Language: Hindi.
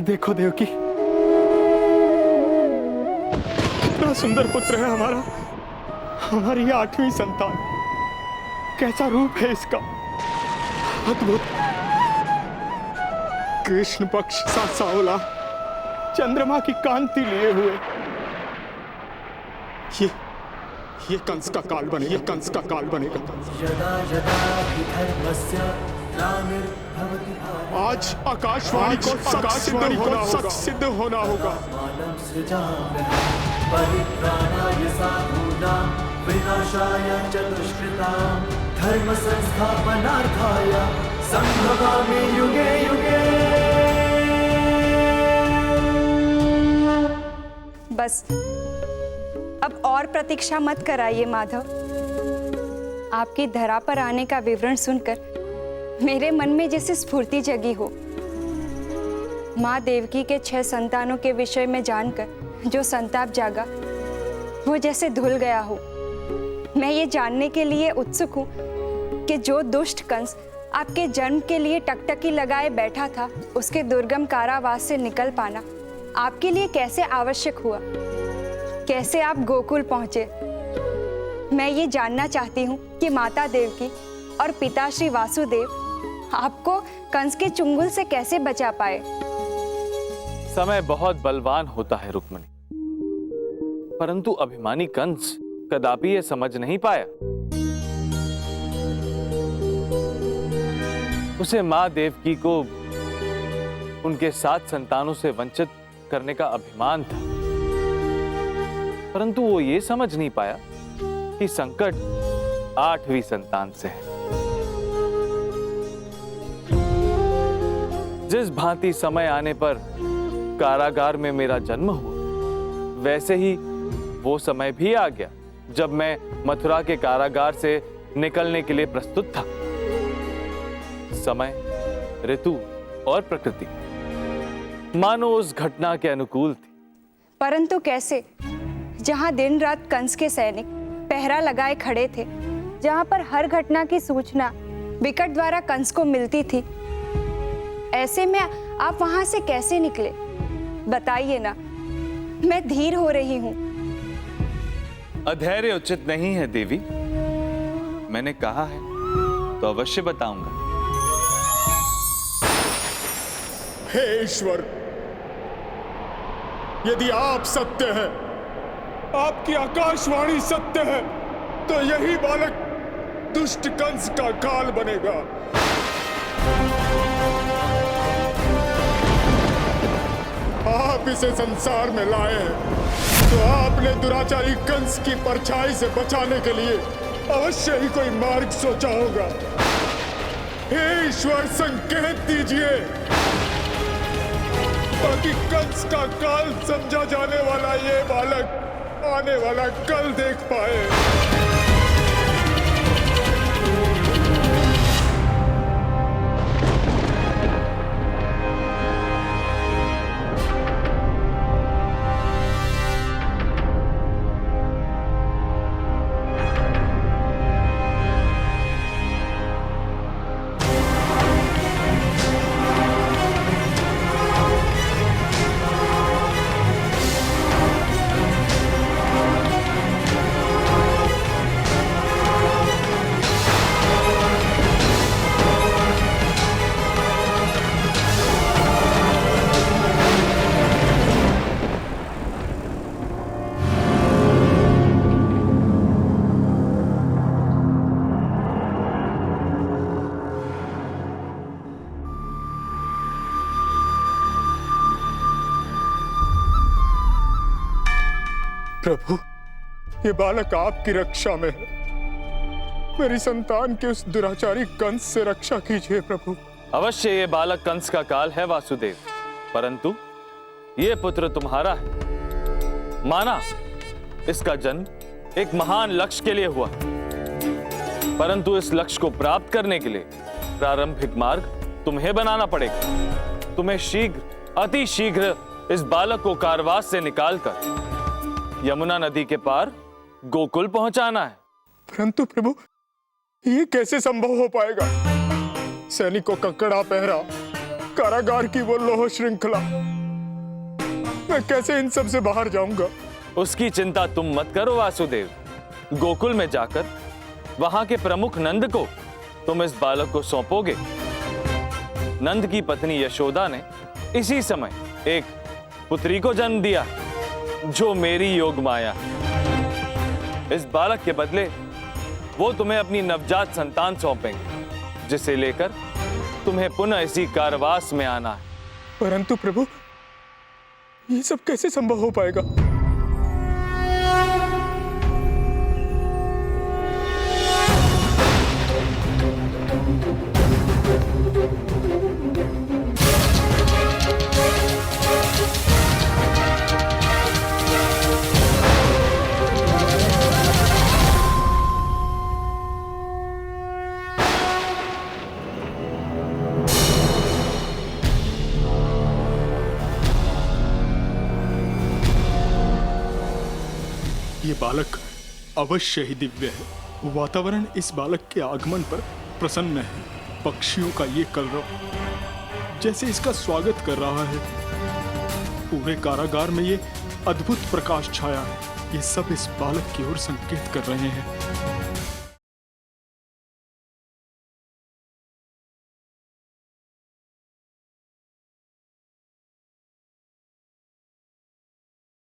देखो देवकी, कितना सुंदर पुत्र है हमारा, हमारी 8वीं संतान। कैसा रूप है इसका, अद्भुत। कृष्ण पक्ष सा सांवला, चंद्रमा की कांति लिए हुए। ये कंस का काल बनेगा, ये कंस का काल बनेगा। यदा यदा हि धर्मस्य ग्लानिर्भवति भारत, आज आकाशवाणी को सच सिद्ध होना होगा। मानं सृजाम्यहं परित्राणाय साधूनां विनाशाय च दुष्कृतां धर्म संस्थापनार्थाय संभवामि युगे युगे। बस अब और प्रतीक्षा मत कराइए माधव। आपकी धरा पर आने का विवरण सुनकर मेरे मन में जैसे स्फूर्ति जगी हो। माँ देवकी के 6 संतानों के विषय में जानकर जो संताप जागा वो जैसे धुल गया हो। मैं ये जानने के लिए उत्सुक हूँ कि जो दुष्ट कंस आपके जन्म के लिए टकटकी लगाए बैठा था, उसके दुर्गम कारावास से निकल पाना आपके लिए कैसे आवश्यक हुआ, कैसे आप गोकुल पहुंचे। मैं ये जानना चाहती हूँ कि माता देवकी और पिता श्री वासुदेव आपको कंस के चुंगल से कैसे बचा पाए। समय बहुत बलवान होता है रुक्मिणी, परंतु अभिमानी कंस कदापि यह समझ नहीं पाया। उसे मां देवकी को उनके 7 संतानों से वंचित करने का अभिमान था, परंतु वो ये समझ नहीं पाया कि संकट 8वीं संतान से है। जिस भांति समय आने पर कारागार में मेरा जन्म हुआ, वैसे ही वो समय भी आ गया जब मैं मथुरा के कारागार से निकलने के लिए प्रस्तुत था। समय, ऋतु और प्रकृति मानो उस घटना के अनुकूल थी। परंतु कैसे, जहां दिन रात कंस के सैनिक पहरा लगाए खड़े थे, जहां पर हर घटना की सूचना विकट द्वारा कंस को मिलती थी, ऐसे में आप वहां से कैसे निकले? बताइए ना, मैं धीर हो रही हूं। अधैर्य उचित नहीं है देवी, मैंने कहा है तो अवश्य बताऊंगा। हे ईश्वर, यदि आप सत्य हैं, आपकी आकाशवाणी सत्य है, तो यही बालक दुष्ट कंस का काल बनेगा। आप इसे संसार में लाए हैं, तो आपने दुराचारी कंस की परछाई से बचाने के लिए अवश्य ही कोई मार्ग सोचा होगा। हे ईश्वर, संकेत दीजिए ताकि कंस का काल समझा जाने वाला ये बालक आने वाला कल देख पाए। प्रभु, ये बालक आपकी रक्षा में है। मेरी संतान के उस दुराचारी कंस से रक्षा कीजिए प्रभु। अवश्य ये बालक कंस का काल है वासुदेव, परंतु ये पुत्र तुम्हारा है। माना इसका जन्म एक महान लक्ष्य के लिए हुआ, परंतु इस लक्ष्य को प्राप्त करने के लिए प्रारंभिक मार्ग तुम्हें बनाना पड़ेगा। तुम्हें शीघ्र, अति शीघ्र इस बालक को कारावास से निकालकर यमुना नदी के पार गोकुल पहुंचाना है। परंतु प्रभु, ये कैसे संभव हो पाएगा? सैनिकों का कड़ा पहरा, कारागार की वो लोह श्रृंखला, मैं कैसे इन सब से बाहर जाऊंगा? उसकी चिंता तुम मत करो वासुदेव। गोकुल में जाकर वहां के प्रमुख नंद को तुम इस बालक को सौंपोगे। नंद की पत्नी यशोदा ने इसी समय एक पुत्री को जन्म दिया जो मेरी योग माया। इस बालक के बदले वो तुम्हें अपनी नवजात संतान सौंपेंगे, जिसे लेकर तुम्हें पुनः इसी कारावास में आना है। परंतु प्रभु, ये सब कैसे संभव हो पाएगा? ये बालक अवश्य ही दिव्य है। वातावरण इस बालक के आगमन पर प्रसन्न है। पक्षियों का ये कलरव जैसे इसका स्वागत कर रहा है। पूरे कारागार में ये अद्भुत प्रकाश छाया है। ये सब इस बालक की ओर संकेत कर रहे हैं।